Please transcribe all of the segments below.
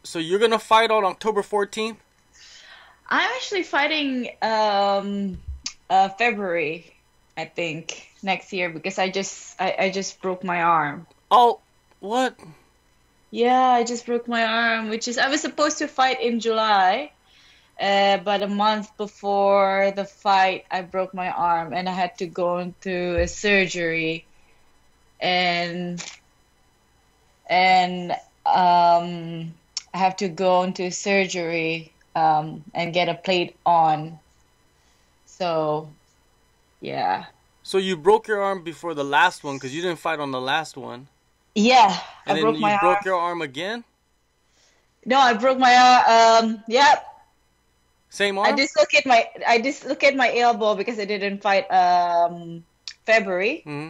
So you're gonna fight on October 14th? I'm actually fighting February, I think, next year because I just broke my arm. Oh, what? Yeah, I just broke my arm, which is I was supposed to fight in July, but a month before the fight, I broke my arm and I had to go into a surgery and and I have to go into surgery and get a plate on. So yeah, So you broke your arm before the last one because you didn't fight on the last one, yeah, I and then broke you my broke arm. your arm again? No, I broke my arm. Yeah, Same arm? I dislocate my elbow because I didn't fight February. Hmm.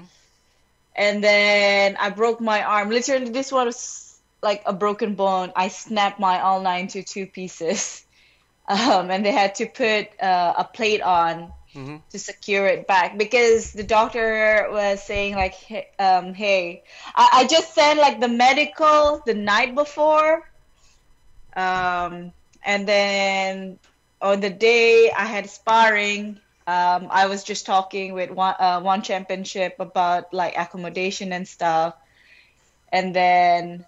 And then I broke my arm. Literally, this was like a broken bone. I snapped my ulna into two pieces. And they had to put a plate on Hmm. to secure it back because the doctor was saying like, hey, I just sent like the medical the night before. And then on the day I had sparring, I was just talking with one championship about like accommodation and stuff, and then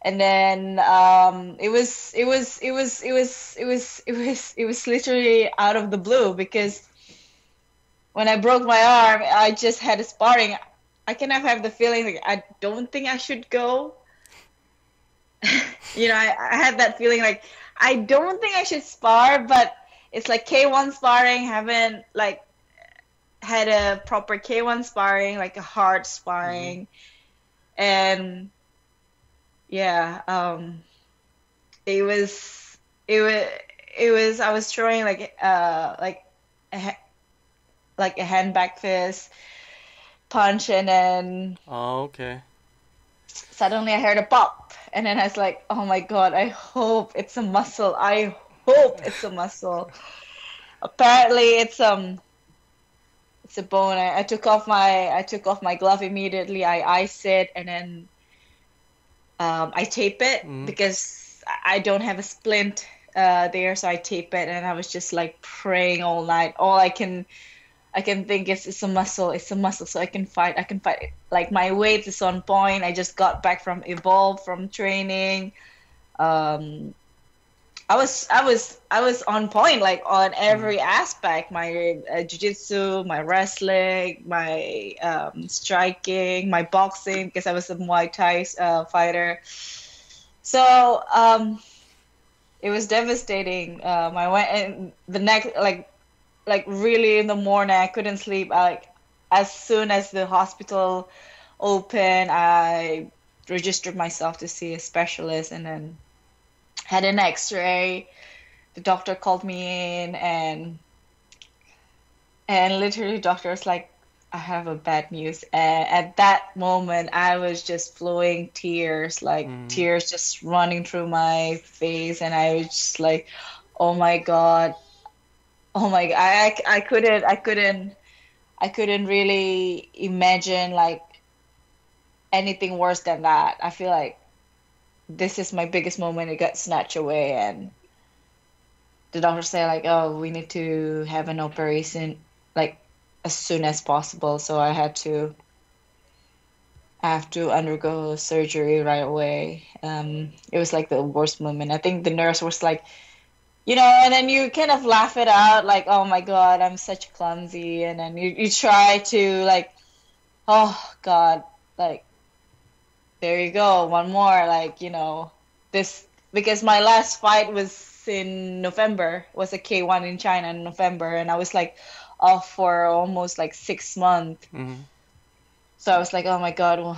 it was literally out of the blue because when I broke my arm, I just had a sparring. I kind of have the feeling like I don't think I should go. I had that feeling like I don't think I should spar, but it's like K1 sparring, haven't like had a proper K1 sparring, like a hard Hmm. sparring. And yeah, it was it was I was throwing a, like a hand back fist punch, and then Oh, okay. suddenly I heard a pop, and then I was like, "Oh my God, I hope it's a muscle. I hope it's a muscle." Apparently, it's a bone. I took off my glove immediately. I ice it, and then I tape it Hmm. because I don't have a splint there, so I tape it, and I was just like praying all night. All I can think is it's a muscle, so I can fight. I can fight. Like my weight is on point. I just got back from Evolve from training. Um, I was on point, like on Hmm. every aspect. My jiu-jitsu, my wrestling, my striking, my boxing, because I was a Muay Thai fighter. So it was devastating. I went and the next like really in the morning I couldn't sleep. Like as soon as the hospital opened, I registered myself to see a specialist, and then had an X-ray. The doctor called me in, and literally doctor was like, I have a bad news. And at that moment I was just flowing tears, like Hmm. tears just running through my face, and I was just like, oh my God. Oh my God. I couldn't really imagine like anything worse than that. I feel like this is my biggest moment. It got snatched away, and the doctor said like, "Oh, we need to have an operation like as soon as possible." So I have to undergo surgery right away. It was like the worst moment. I think the nurse was like, and then you kind of laugh it out, like, "Oh my God, I'm such clumsy," and then you try to like, "Oh God, like there you go, one more," like this because my last fight was in November, was a K1 in China in November, and I was like off for almost like 6 months. Hmm. So I was like, oh my God, well,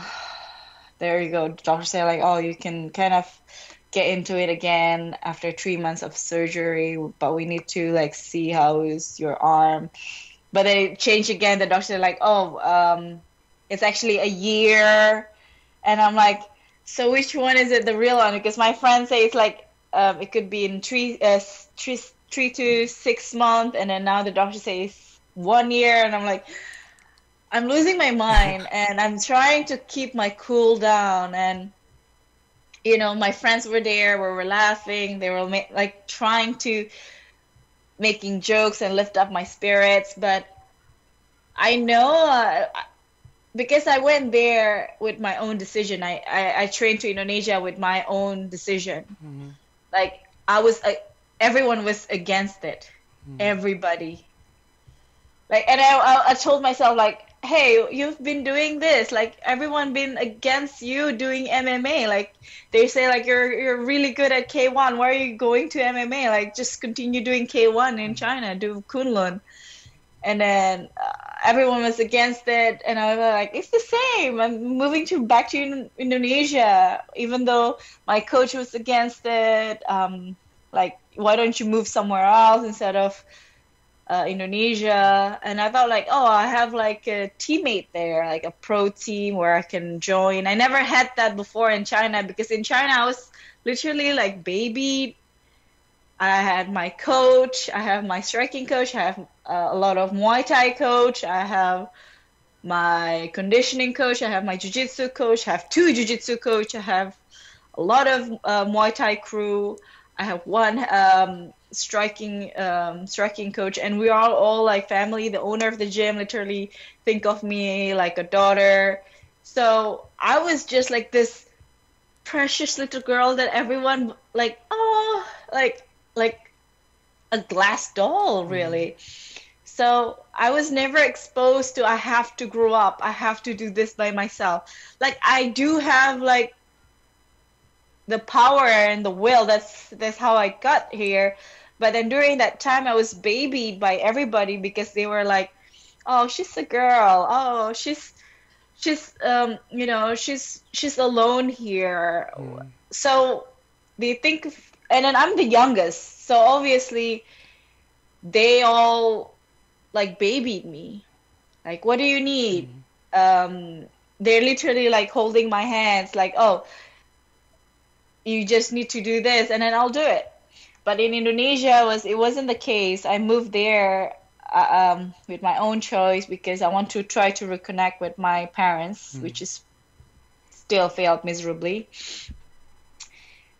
there you go. The doctor said like, oh, you can kind of get into it again after 3 months of surgery, but we need to like see how is your arm. But they changed again. The doctor said like, oh, it's actually a year. And I'm like, so which one is it, the real one? Because my friends say it's like it could be in 3 to 6 months, and then now the doctor says 1 year, and I'm like, I'm losing my mind, and I'm trying to keep my cool down, and my friends were there, we were laughing, they were like trying to making jokes and lift up my spirits. But I know because I went there with my own decision. I trained to Indonesia with my own decision. Mm-hmm. Like everyone was against it. Everybody. Like, and I told myself like, hey, you've been doing this. Like everyone been against you doing MMA. Like they say like you're really good at K1. Why are you going to MMA? Like just continue doing K1 in China, do Kunlun. And then everyone was against it, and I was like, it's the same. I'm moving back to Indonesia, even though my coach was against it. Like, why don't you move somewhere else instead of Indonesia? And I felt like, oh, I have like a teammate there, like a pro team where I can join. I never had that before in China, because in China I was literally like babied. I had my coach, I have my striking coach, I have a lot of Muay Thai coach, I have my conditioning coach, I have my jiu-jitsu coach, I have two jiu-jitsu coach, I have a lot of Muay Thai crew, I have one striking coach, and we are all like family. The owner of the gym literally think of me like a daughter. So I was just like this precious little girl that everyone like, oh, like a glass doll, really. So I was never exposed to I have to grow up, I have to do this by myself. Like I do have like the power and the will. That's how I got here. But then during that time I was babied by everybody, because they were like, oh, she's a girl. Oh, she's alone here. So they think, and then I'm the youngest, so obviously they all like babied me. Like, what do you need? They're literally like holding my hands, like, oh, you just need to do this, and then I'll do it. But in Indonesia, it wasn't the case. I moved there with my own choice, because I want to try to reconnect with my parents, which is still failed miserably.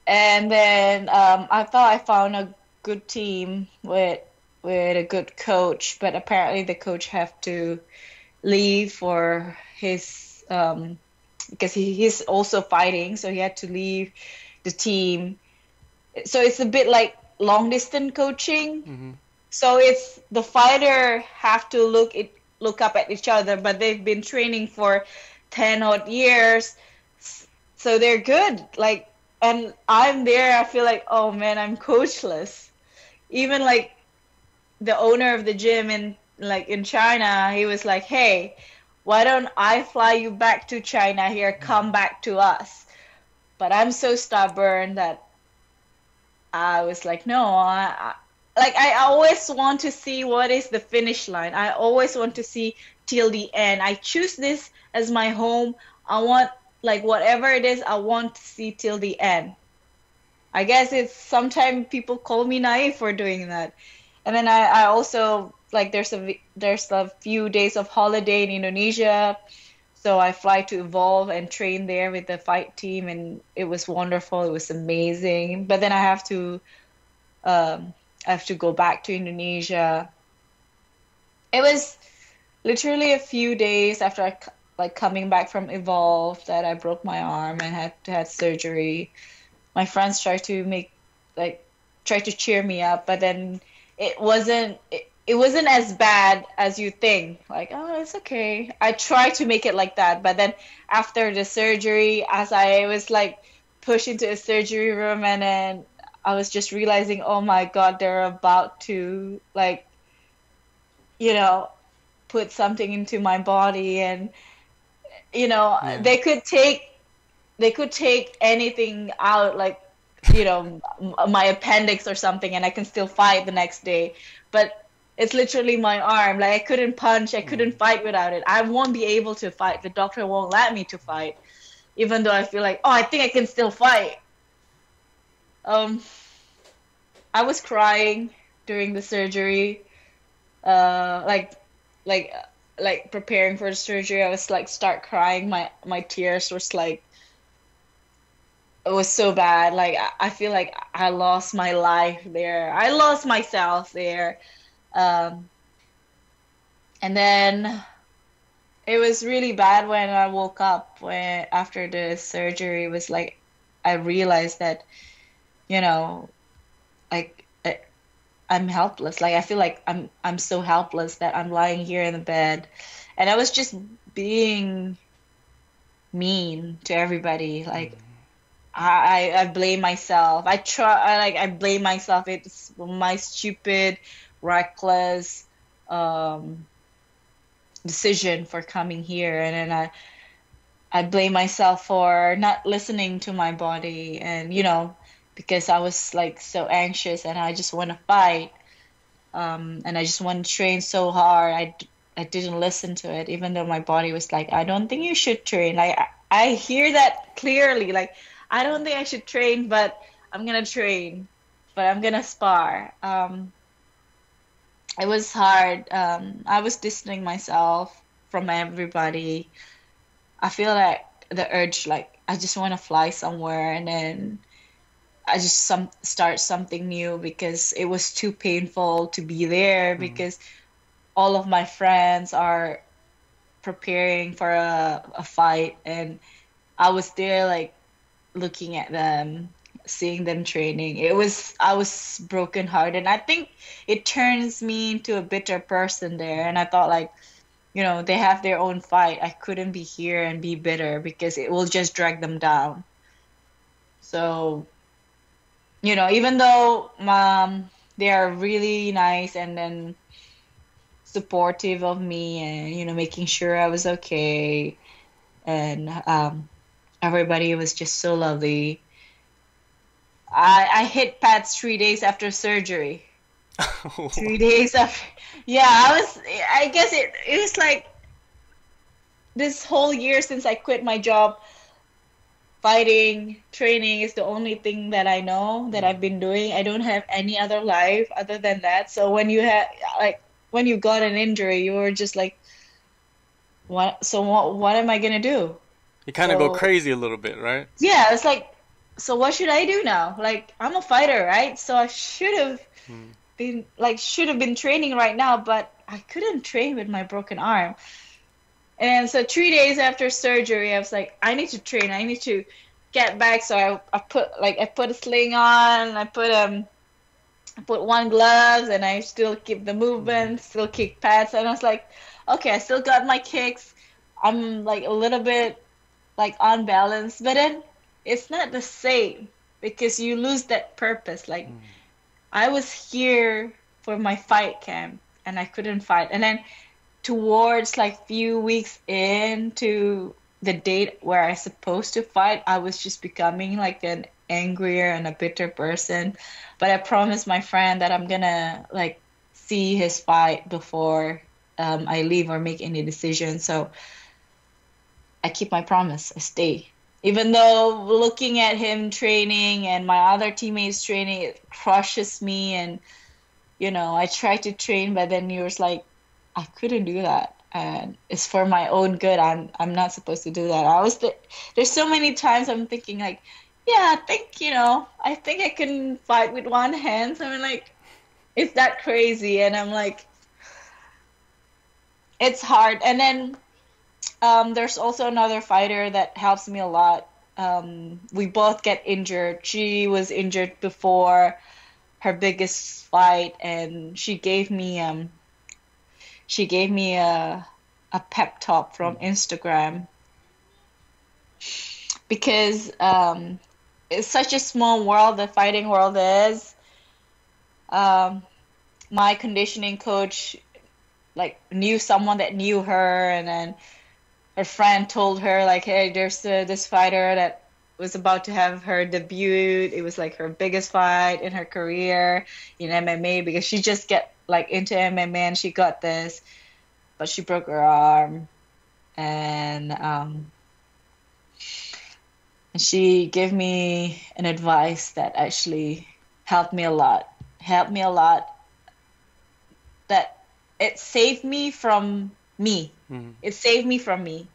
And then I thought I found a good team with a good coach, but apparently the coach have to leave for his because he's also fighting, so he had to leave the team. So it's a bit like long distance coaching. So it's the fighter have to look up at each other, but they've been training for 10 odd years, so they're good. Like, and I'm there, I feel like, oh man, I'm coachless. Even like the owner of the gym in China, he was like, hey, why don't I fly you back to China here, come back to us? But I'm so stubborn that I was like, no, I always want to see what is the finish line. I always want to see till the end. I choose this as my home. I want, like, whatever it is, I want to see till the end. I guess it's sometimes people call me naive for doing that. And then I also, like, there's a few days of holiday in Indonesia, so I fly to Evolve and train there with the fight team, and it was wonderful. It was amazing. But then I have to go back to Indonesia. It was literally a few days after coming back from Evolve that I broke my arm and had surgery. My friends tried to cheer me up, but then it wasn't as bad as you think. Like, oh, it's okay. I tried to make it like that, but then after the surgery, as I was like pushed into a surgery room, and then I was just realizing, oh my God, they're about to put something into my body, and they could take anything out, like my appendix or something, and I can still fight the next day. But it's literally my arm. Like, I couldn't punch, I couldn't fight without it. I won't be able to fight. The doctor won't let me to fight, even though I feel like, oh, I think I can still fight. I was crying during the surgery, like preparing for the surgery. I was like start crying. My tears was like it was so bad. Like I feel like I lost my life there. I lost myself there. Um, and then it was really bad when I woke up when after the surgery. It was like I realized that, you know, like I'm helpless. Like I feel like I'm so helpless that I'm lying here in the bed, and I was just being mean to everybody. Like I blame myself. I blame myself. It's my stupid, reckless um decision for coming here, and then I blame myself for not listening to my body, and because I was like so anxious and I just want to fight, and I just want to train so hard. I didn't listen to it, even though my body was like, I don't think you should train. Like I hear that clearly. Like I don't think I should train, but I'm gonna train, but I'm gonna spar. It was hard. I was distancing myself from everybody. I feel like the urge, like I just want to fly somewhere, and then I just start something new because it was too painful to be there because all of my friends are preparing for a fight, and I was there like looking at them, seeing them training. I was brokenhearted. I think it turns me into a bitter person there, and I thought like, they have their own fight. I couldn't be here and be bitter because it will just drag them down. So, even though they are really nice and then supportive of me and, making sure I was okay, and everybody was just so lovely. I hit pads 3 days after surgery. 3 days after. Yeah, I guess it was like this whole year since I quit my job, fighting, training is the only thing that I know that I've been doing. I don't have any other life other than that. So when you got an injury, you were just like, what am I gonna do? You kind of go crazy a little bit, right? Yeah, it's like, so what should I do now? Like, I'm a fighter, right? So I should have been training right now, but I couldn't train with my broken arm. And so 3 days after surgery, I was like, I need to train. I need to get back. So I put a sling on. I put one gloves, and I still keep the movement, still kick pads. And I was like, okay, I still got my kicks. I'm like a little bit like unbalanced, but then it's not the same because you lose that purpose. Like I was here for my fight camp and I couldn't fight. And then towards like few weeks into the date where I supposed to fight, I was just becoming like an angrier and a bitter person. But I promised my friend that I'm gonna like see his fight before I leave or make any decision. So I keep my promise. I stay. Even though looking at him training and my other teammates training, it crushes me. And, I try to train, but then you're like, I couldn't do that. And it's for my own good. I'm not supposed to do that. There's so many times I'm thinking like, yeah, I think I can fight with one hand. So I'm like, it's that crazy. And I'm like, it's hard. And then there's also another fighter that helps me a lot. We both get injured. She was injured before her biggest fight, and she gave me a pep talk from Instagram because it's such a small world, the fighting world is. My conditioning coach like knew someone that knew her, and then her friend told her like, hey, there's this fighter that was about to have her debut. It was like her biggest fight in her career in MMA because she just get like into MMA and she got this, but she broke her arm, and she gave me an advice that actually helped me a lot. That it saved me from me. It saved me from me.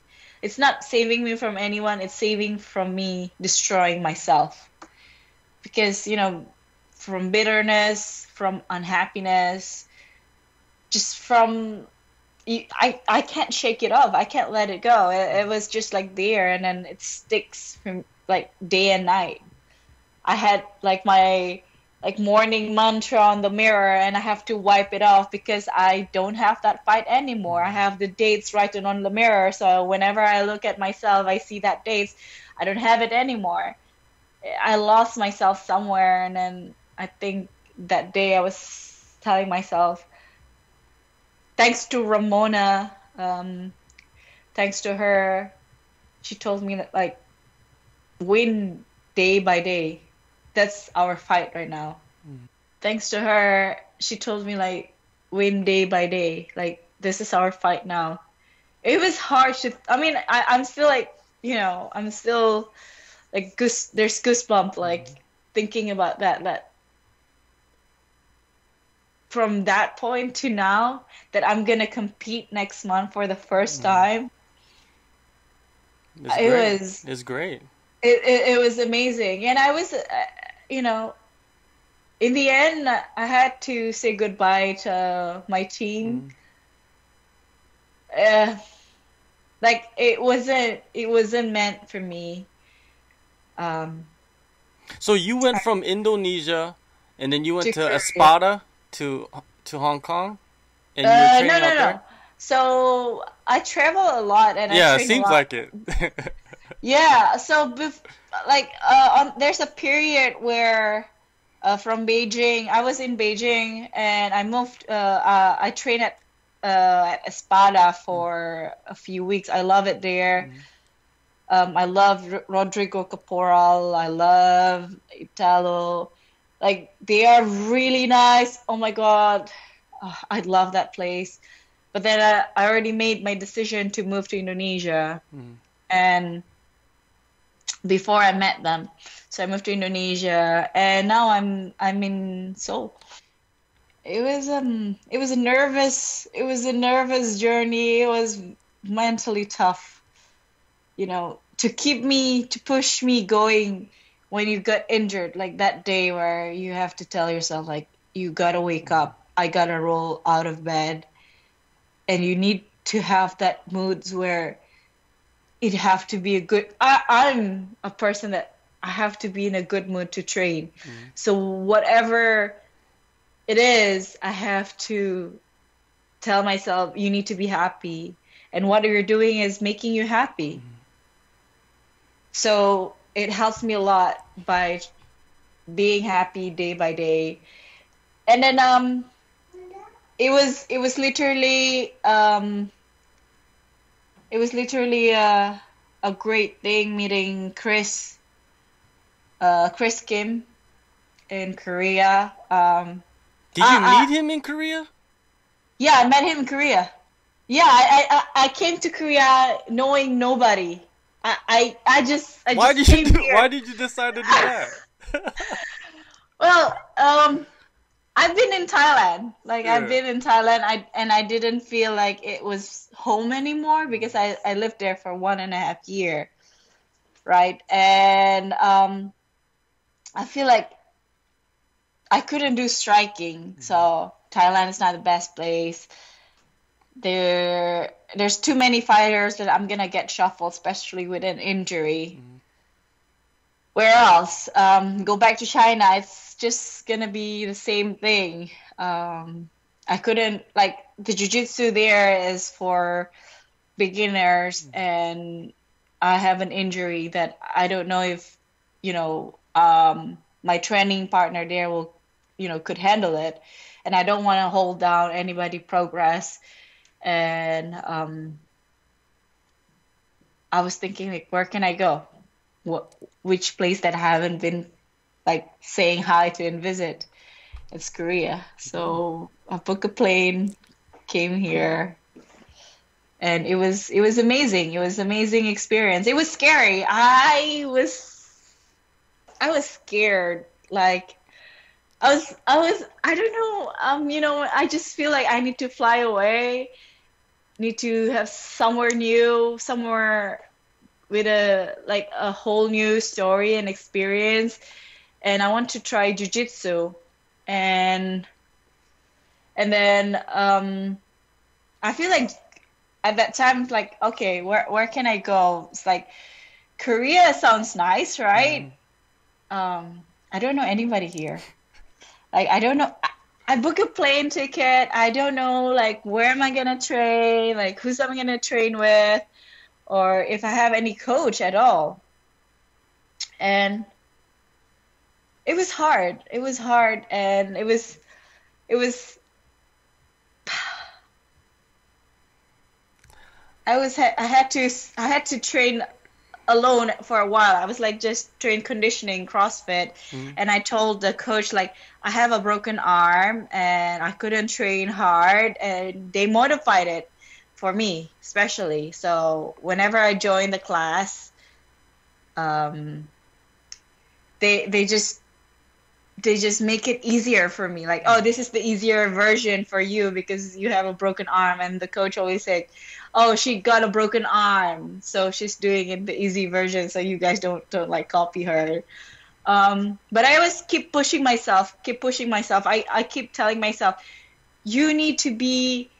It's not saving me from anyone, it's saving from me destroying myself. Because, from bitterness, from unhappiness, just from I can't shake it off. I can't let it go. It was just like there, and then it sticks from like day and night. I had like my like morning mantra on the mirror, and I have to wipe it off because I don't have that fight anymore. I have the dates written on the mirror, so whenever I look at myself, I see that dates. I don't have it anymore. I lost myself somewhere, and then I think that day I was telling myself, thanks to Ramona, thanks to her, she told me that like win day by day. That's our fight right now. Thanks to her, she told me like win day by day. Like this is our fight now. It was hard to. I mean, I'm still like I'm still like there's goosebumps like thinking about that from that point to now that I'm gonna compete next month for the first time. It's great. It was amazing, and I was in the end I had to say goodbye to my team. Like it wasn't meant for me. So you went from Indonesia, and then you went to Espada to Hong Kong, and you were training out there? So I travel a lot, and I train it seems a lot. like it. Yeah, so there's a period where from Beijing, I was in Beijing, and I moved. I trained at Espada for a few weeks. I love it there. I love Rodrigo Caporal. I love Italo. Like they are really nice. Oh my God, I love that place. But then I already made my decision to move to Indonesia, and before I met them, so I moved to Indonesia, and now I'm in Seoul. It was a nervous journey. It was mentally tough, to push me going when you got injured, like that day where you have to tell yourself like you gotta wake up, I gotta roll out of bed, and you need to have that moods where it have to be a good. I'm a person that I have to be in a good mood to train. So whatever it is, I have to tell myself you need to be happy, and what you're doing is making you happy. So it helps me a lot by being happy day by day. And then it was literally a great thing meeting Kris Kim in Korea. Did you meet him in Korea? Yeah, I met him in Korea. Yeah, I came to Korea knowing nobody. I just came here. Why did you decide to do that? Well, I've been in Thailand. Like I've been in Thailand, I didn't feel like it was home anymore because I lived there for 1.5 years, right? And I feel like I couldn't do striking, so Thailand is not the best place. There's too many fighters that I'm gonna get shuffled, especially with an injury. Where else? Go back to China. It's just gonna be the same thing. I couldn't like the jiu-jitsu there is for beginners, and I have an injury that I don't know if my training partner there will could handle it, and I don't want to hold down anybody progress. And I was thinking like, where can I go? Which place that I haven't been like saying hi to and visit? It's Korea. So I booked a plane, came here, and it was amazing. It was an amazing experience. It was scary. I was scared. Like I don't know. I just feel like I need to fly away. need to have somewhere new, somewhere with a whole new story and experience. And I want to try jiu-jitsu. And then I feel like at that time it's like, okay, where can I go? It's like Korea sounds nice, right? I don't know anybody here. Like I don't know. I book a plane ticket. I don't know like where am I gonna train, like who's I'm gonna train with, or if I have any coach at all. And it was hard. It was hard, and it was I had to train alone for a while. I was like just train conditioning, CrossFit, and I told the coach like I have a broken arm and I couldn't train hard, and they modified it for me, especially. So whenever I joined the class, um, they just make it easier for me. Like, oh, this is the easier version for you because you have a broken arm. And the coach always said, oh, she got a broken arm, so she's doing it the easy version, so you guys don't like copy her. But I always keep pushing myself, I keep telling myself, you need to be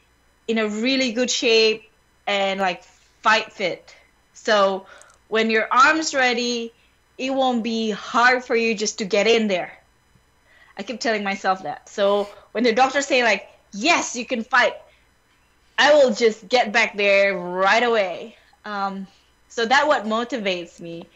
in a really good shape and like fight fit. So when your arm's ready, it won't be hard for you just to get in there. I keep telling myself that. So when the doctors say like, yes, you can fight, I will just get back there right away. So that what motivates me.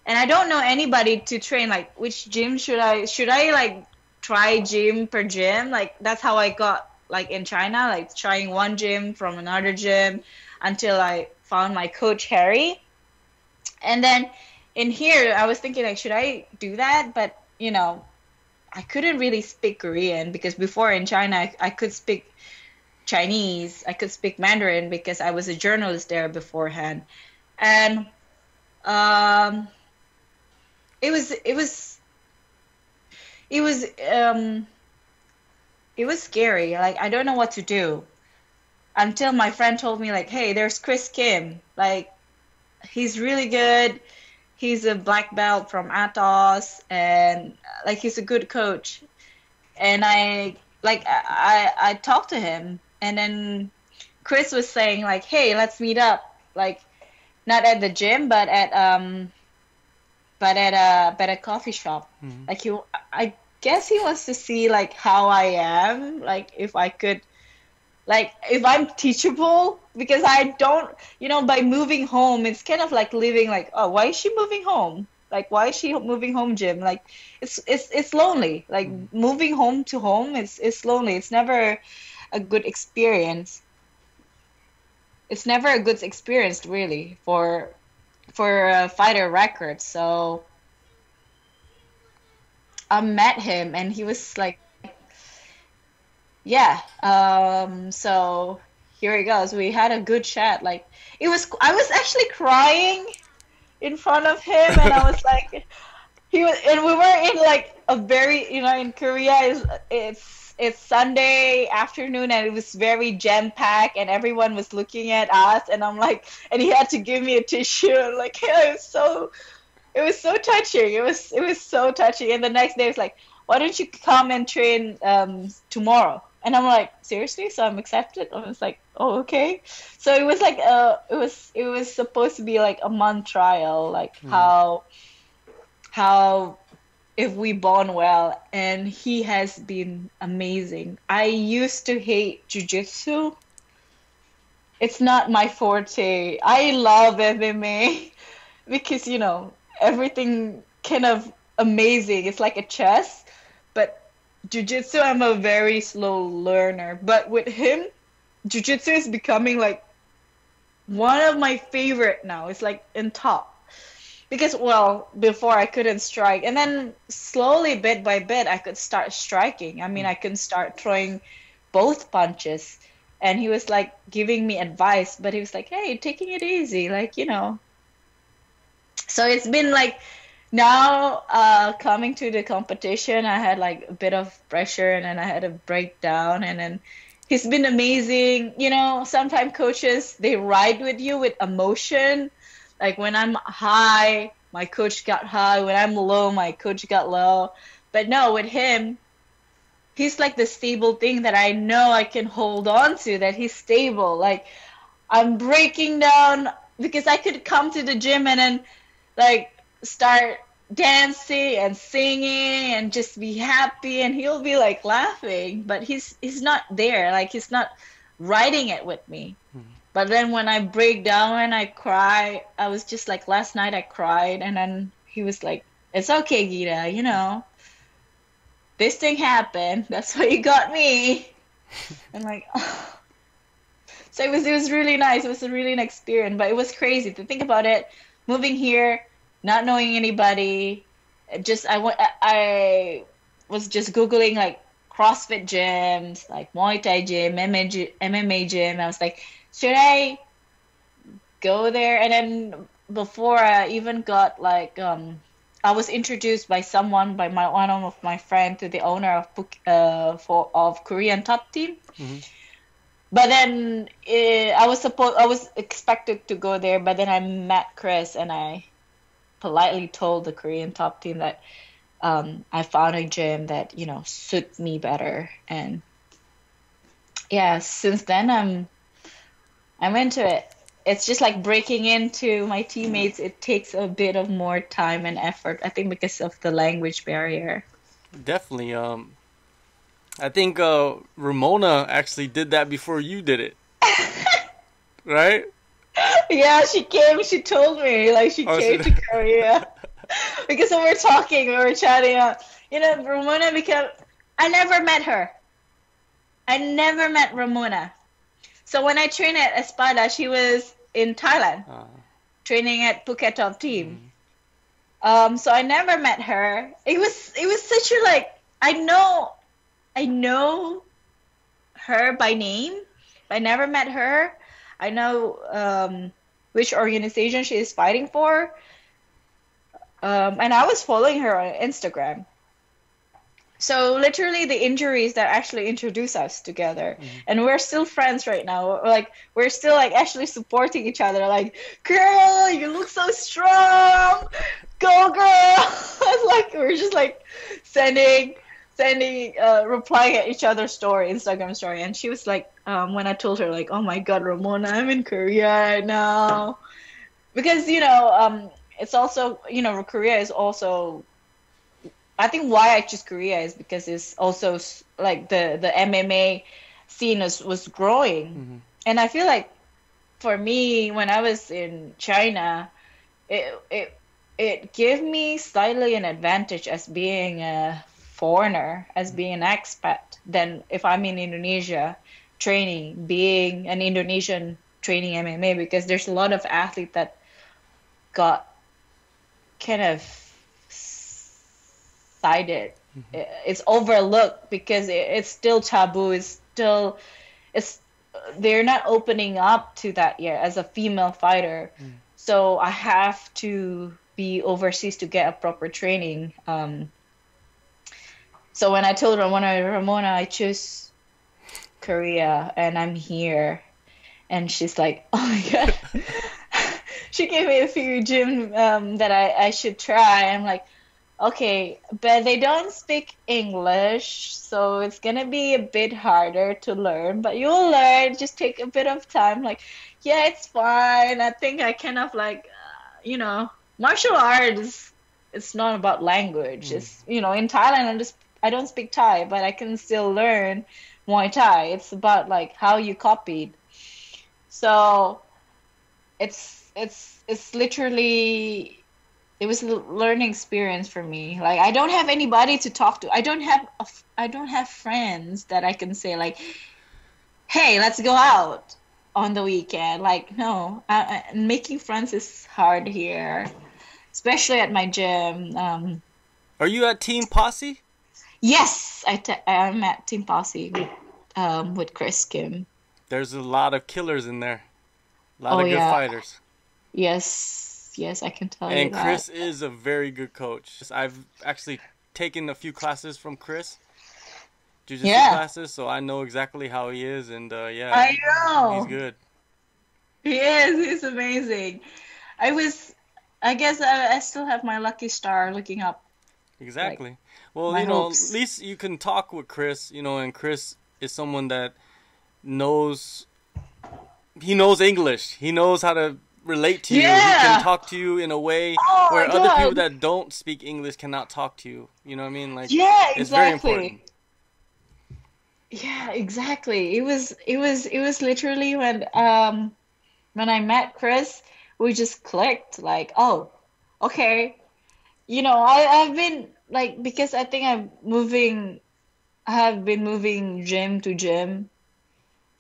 And I don't know anybody to train, like which gym should I like try gym per gym? Like that's how I got like in China, like trying one gym from another gym until I found my coach Harry. And then in here I was thinking like, should I do that? But I couldn't really speak Korean because before in China I could speak Chinese, I could speak Mandarin because I was a journalist there beforehand. And it was scary. Like I don't know what to do until my friend told me like, hey, there's Kris Kim. Like he's really good. He's a black belt from Atos, and like he's a good coach. And I talked to him, and then Chris was saying like, hey, let's meet up, like not at the gym, but at a coffee shop. Like I guess he wants to see like how I am, like if I could, like if I'm teachable, because I don't, by moving home, it's kind of like living like, oh, why is she moving home? Like, why is she moving home, Jim? Like, it's lonely. Like moving home to home, it's lonely. It's never a good experience. It's never a good experience really for a fighter record. So I met him, and he was like, yeah. So here it goes. We had a good chat. Like I was actually crying in front of him, and I was like, and we were in like a very, in Korea it's Sunday afternoon, and it was very jam packed, and everyone was looking at us, and I'm like, and he had to give me a tissue, and like, yeah, it was so touching. It was so touching. And the next day, it was like, why don't you come and train tomorrow? And I'm like, seriously? So I'm accepted? I was like, oh, okay. So it was like it was supposed to be like a month trial, like how if we bond well. And he has been amazing. I used to hate jiu-jitsu. It's not my forte. I love MMA because, everything kind of amazing. It's like a chess. But jiu-jitsu, I'm a very slow learner. But with him, jiu-jitsu is becoming like one of my favorite now. It's like in top. Because, well, before I couldn't strike. And then slowly, bit by bit, I could start striking. I mean, I can start throwing both punches. And he was like giving me advice. But he was like, hey, taking it easy. Like, So it's been like, now coming to the competition, I had like a bit of pressure, and then I had a breakdown, and then He's been amazing. You know, sometimes coaches, they ride with you with emotion. Like when I'm high, my coach got high. When I'm low, my coach got low. But no, with him, he's like the stable thing that I know I can hold on to, that he's stable. Like I'm breaking down because I could come to the gym and then like start dancing and singing and just be happy, and he'll be like laughing, but he's not there, like he's not riding it with me. But then when I break down and I cry, I was just like last night I cried, and then he was like, it's okay, Gita, you know, this thing happened, that's why you got me. I'm like, oh. So it was really nice. It was a really nice experience, but it was crazy to think about it, moving here, not knowing anybody. I was just Googling like CrossFit gyms, like Muay Thai gym, MMA gym. I was like, should I go there? And then before I even got like, I was introduced by someone, by one of my friend, to the owner of Korean top team. Mm-hmm. But then I was expected to go there, but then I met Kris and I politely told the Korean top team that I found a gym that, you know, suit me better. And yeah, since then I'm into it. It's just like breaking into my teammates. It takes a bit of more time and effort, I think, because of the language barrier. Definitely. I think Ramona actually did that before you did it. Right? Yeah, she came. She told me, like, she came to Korea. Because when we were chatting, you know, Ramona became... I never met her. I never met Ramona. So when I trained at Espada, she was in Thailand, training at Phuket Top Team. So I never met her. It was such a, like, I know her by name, but I never met her. I know which organization she is fighting for. And I was following her on Instagram. So literally the injuries that actually introduced us together. And we're still friends right now. Like, we're still like actually supporting each other. Like, girl, you look so strong. Go, girl. Like, we're just like sending replying at each other's story, Instagram story. And she was like, when I told her, like, oh my God, Ramona, I'm in Korea right now. Because, you know, it's also, you know, Korea is also, I think why I choose Korea is because it's also like the MMA scene was growing. And I feel like for me, when I was in China, it gave me slightly an advantage as being a foreigner, as being an expat, than if I'm in Indonesia training, being an Indonesian training MMA, because there's a lot of athletes that got kind of sided. It's overlooked because it's still taboo. They're not opening up to that yet as a female fighter. So I have to be overseas to get a proper training. So when I told Ramona, I choose Korea and I'm here, and she's like, oh my God. She gave me a few gym that I should try. I'm like, okay, but they don't speak English, so it's gonna be a bit harder to learn, but you'll learn. Just take a bit of time. Like, yeah, it's fine. I think I kind of like, you know, martial arts. It's not about language. It's, you know, in Thailand, I don't speak Thai, but I can still learn Muay Thai. It's about like how you copied. So it's literally. It was a learning experience for me. Like, I don't have anybody to talk to. I don't have friends that I can say like, hey, let's go out on the weekend. Like, no, making friends is hard here, especially at my gym. Are you at Team Posse? Yes, I'm at Team Posse with Kris Kim. There's a lot of killers in there. A lot of good fighters. Yes, I can tell you that. And Kris is a very good coach. I've actually taken a few classes from Kris, jiu-jitsu Yeah, classes, so I know exactly how he is, and yeah, I he's know. good. He is. He's amazing. I was, I guess I still have my lucky star looking up, like Exactly. Well, my at hopes. least you can talk with Chris, and Chris is someone that knows he knows English. He knows how to relate to you. He can Yeah. talk to you in a way Oh where my other people God. that don't speak English cannot talk to you. You know what I mean? Like, Yeah, it's very important. exactly. Yeah, exactly. It was literally when I met Chris, we just clicked like, oh, okay. I've been like, because I think I have been moving gym to gym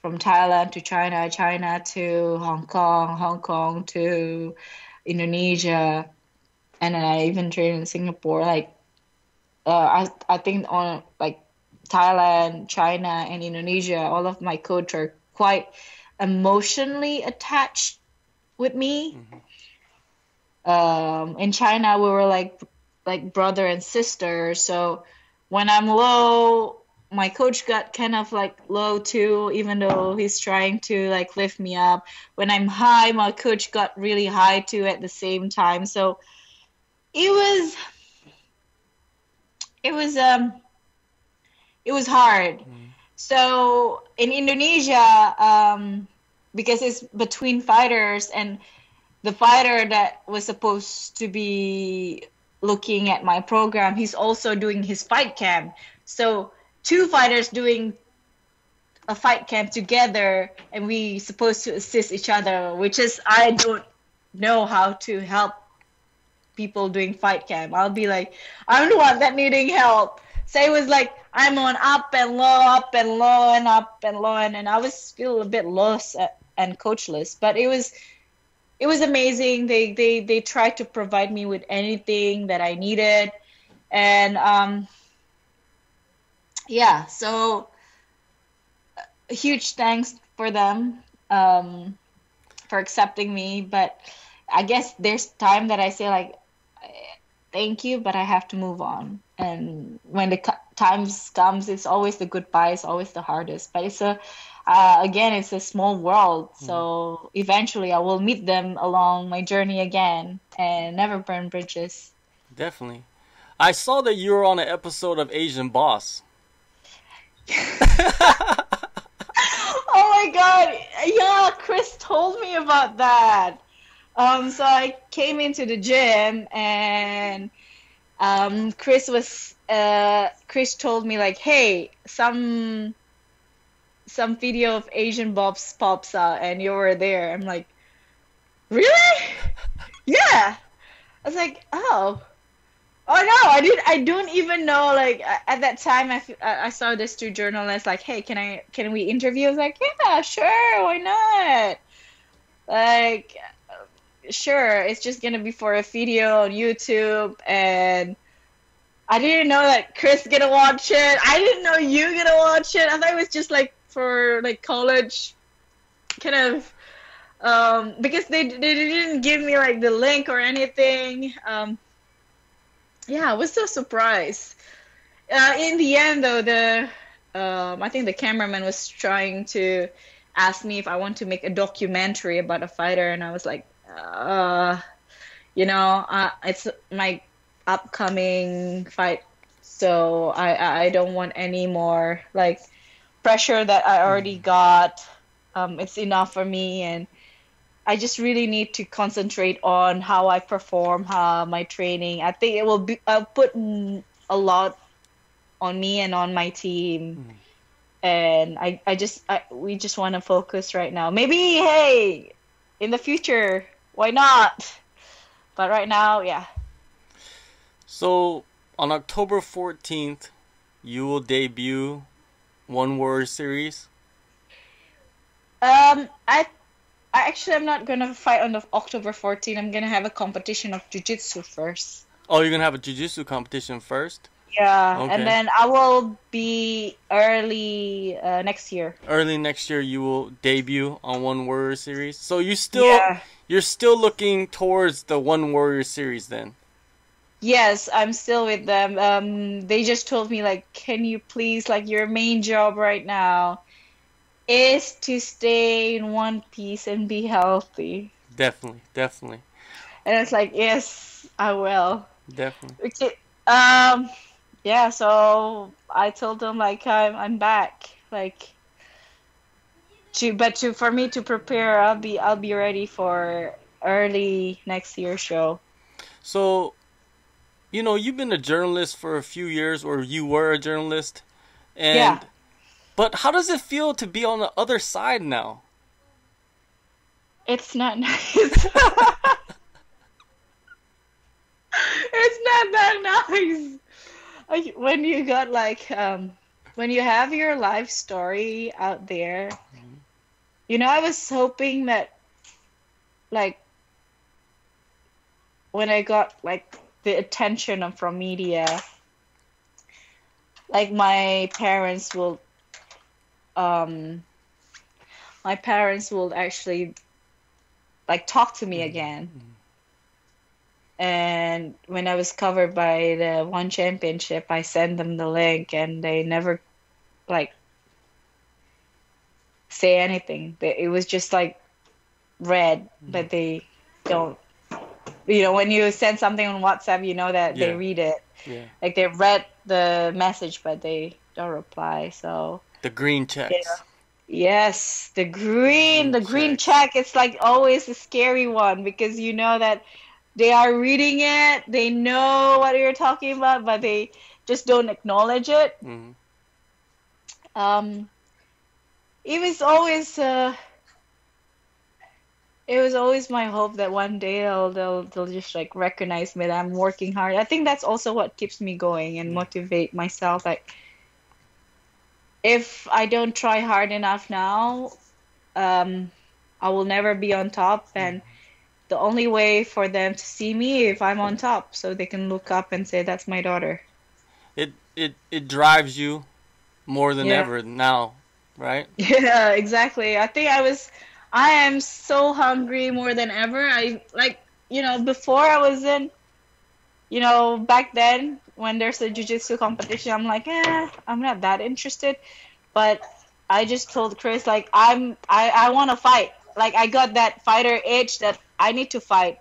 from Thailand to China, China to Hong Kong, Hong Kong to Indonesia, and then I even trained in Singapore. Like, I think on like Thailand, China, and Indonesia, all of my coach are quite emotionally attached with me. Hmm. In China, we were like brother and sister. So when I'm low, my coach got kind of like low too, even though he's trying to like lift me up. When I'm high, my coach got really high too at the same time. So it was it was um it was hard. Hmm. So in Indonesia, because it's between fighters, and the fighter that was supposed to be looking at my program, he's also doing his fight camp. So two fighters doing a fight camp together, and we supposed to assist each other, which is I don't know how to help people doing fight camp. I'll be like, I'm the one that needing help. So it was like I'm on up and low, up and low, and up and low, and I was feel a bit lost and coachless. But it was amazing. They tried to provide me with anything that I needed, and yeah. So a huge thanks for them, for accepting me. But I guess there's time that I say like thank you, but I have to move on. And when the times comes, it's always the goodbye, it's always the hardest. But again, it's a small world. Hmm. So eventually I will meet them along my journey again and never burn bridges. Definitely. I saw that you were on an episode of Asian Boss. Oh my God. Yeah, Chris told me about that. So I came into the gym, and Chris told me like, hey, some video of Asian Bobs pops out and you were there. I'm like, really? Yeah. I was like, oh. Oh no, I don't even know. Like at that time, I saw these two journalists like, hey, can we interview? I was like, yeah, sure, why not? Like, sure, it's just gonna be for a video on YouTube, and I didn't know that Chris gonna watch it. I didn't know you gonna watch it. I thought it was just like for like college kind of, because they didn't give me like the link or anything. Yeah, I was so surprised. In the end, though, I think the cameraman was trying to ask me if I want to make a documentary about a fighter, and I was like, it's my upcoming fight, so I don't want any more like pressure that I already Hmm. got. It's enough for me, and I just really need to concentrate on how I perform, how my training. I think it will be. I'll put a lot on me and on my team, Hmm. and we just want to focus right now. Maybe, hey, in the future, why not? But right now, yeah. So on October 14th, you will debut One Warrior Series. I'm not gonna fight on the October 14th. I'm gonna have a competition of jiu-jitsu first. Oh, you're gonna have a jiu-jitsu competition first? Yeah, and Okay. then I will be early next year. Early next year, you will debut on One Warrior Series. So Yeah. you're still looking towards the One Warrior Series then. Yes, I'm still with them. They just told me like, can you please, like, your main job right now is to stay in one piece and be healthy. Definitely, definitely, And it's like, yes, I will. definitely. Okay, um, yeah, so I told them like I'm back. Like to for me to prepare, I'll be ready for early next year show. So, you've been a journalist for a few years, or you were a journalist, Yeah, and but how does it feel to be on the other side now? it's not nice. It's not that nice. Like when you got like when you have your life story out there, I was hoping that like when I got like the attention from media, like um my parents will actually like talk to me again. And when I was covered by the one championship, I sent them the link and they never like say anything. It was just like read, but they don't. When you send something on WhatsApp, you know that they Yeah, read it. yeah. Like they read the message, but they don't reply. So, The green yeah. checks. Yes, Green the green checks. check, it's like always a scary one because you know that they are reading it, they know what you're talking about, but they just don't acknowledge it. Hmm. Um, it was always uh, it was always my hope that one day they'll just like recognize me that I'm working hard. I think that's also what keeps me going and Yeah. motivate myself. Like if I don't try hard enough now, um, I will never be on top, and the only way for them to see me if I'm on top, so they can look up and say, "That's my daughter." It drives you more than Yeah. ever now, right? Yeah, exactly. I am so hungry more than ever. I like, before I was in, back then when there's a jiu-jitsu competition, I'm like, I'm not that interested. But I just told Chris, like, I want to fight. Like, I got that fighter itch that I need to fight.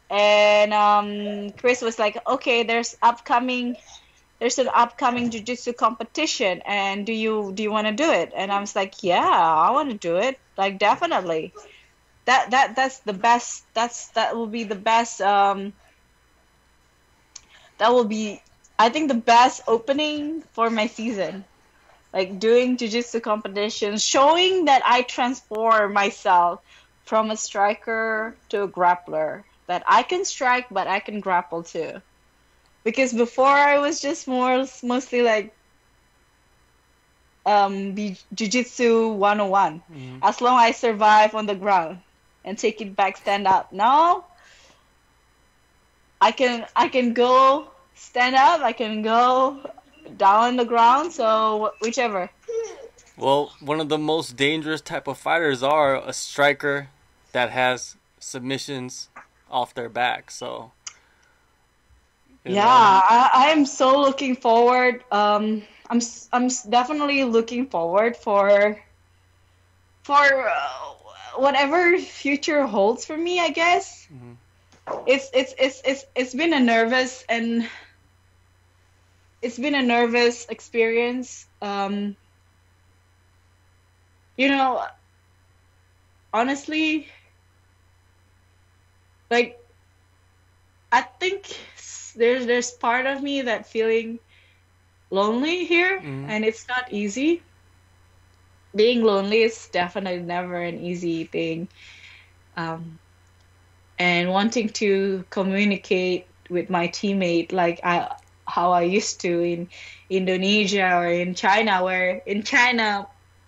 And Chris was like, okay, there's an upcoming jiu-jitsu competition, and do you want to do it? And I was like, yeah, I want to do it, like, definitely. That's the best. That will be the best. That will be, I think, the best opening for my season. Like doing jiu-jitsu competitions, showing that I transform myself from a striker to a grappler. That I can strike, but I can grapple too. Because before I was just mostly like jiu-jitsu 101. Hmm. As long as I survive on the ground and take it back, stand up. Now I can go stand up, I can go down on the ground, so whichever. Well, one of the most dangerous type of fighters are a striker that has submissions off their back. So, you Yeah, know, I am so looking forward. I'm definitely looking forward for whatever future holds for me, I guess. Mhm. It's been a nervous experience. You know, honestly, like I think there's part of me that feeling lonely here, Mhm. and it's not easy. Being lonely is definitely never an easy thing. Um, and wanting to communicate with my teammate like how I used to in Indonesia or in China, where in China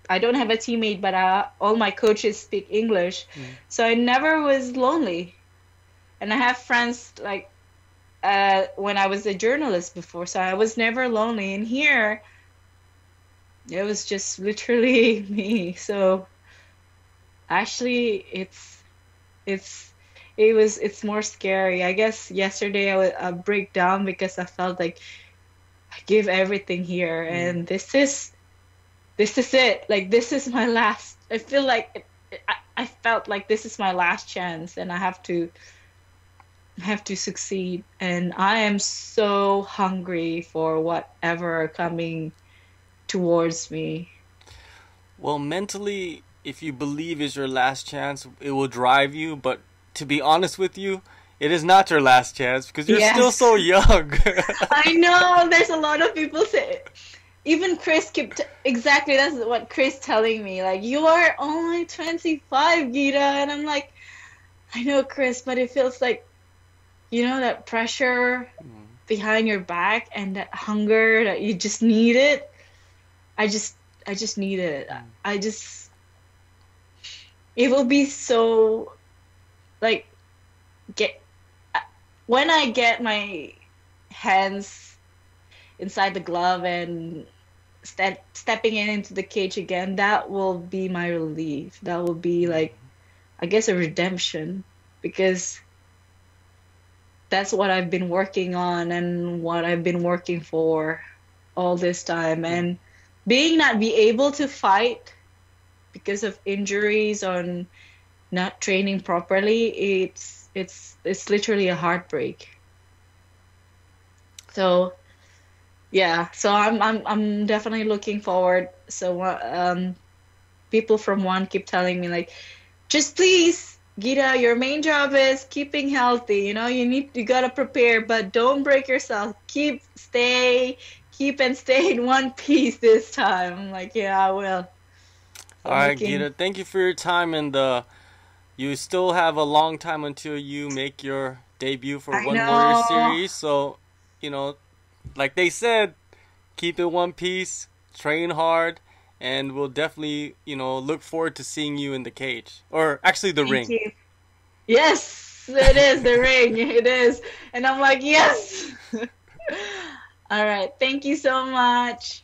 I don't have a teammate, but all my coaches speak English, Mhm. so I never was lonely. And I have friends like when I was a journalist before, so I was never lonely. And here, it was just literally me. So actually, it's it's more scary. I guess yesterday I would break down because I felt like I give everything here, Mm. and this is it. Like this is my last. I feel like I felt like this is my last chance, and I have to succeed. And I am so hungry for whatever coming towards me. Well, mentally, if you believe is your last chance, it will drive you. But to be honest with you, it is not your last chance because you're still so Yes, young. I know. There's a lot of people say. Even Chris kept exactly that's what Chris telling me. Like you are only 25, Gita, and I'm like, I know, Chris, but it feels like that pressure Mm. behind your back and that hunger that you just need it. I just I just need it. Mm. I just it will be so like get when I get my hands inside the glove and stepping into the cage again, that will be my relief. That will be like I guess a redemption because that's what I've been working on and what I've been working for all this time. Mm. And being not be able to fight because of injuries or not training properly, it's literally a heartbreak. So yeah, so I'm definitely looking forward. So people from One keep telling me like, just please, Gita, your main job is keeping healthy. You gotta prepare, but don't break yourself. Keep and stay in one piece this time. I'm like, yeah, I will. So All I'm right, looking. Gita. Thank you for your time, and you still have a long time until you make your debut for I One Warrior know. Series. So, you know, like they said, keep it one piece, train hard, and we'll definitely, look forward to seeing you in the cage. Or actually the Thank ring. you. Yes, it is the ring. It is, and I'm like, yes. All right. Thank you so much.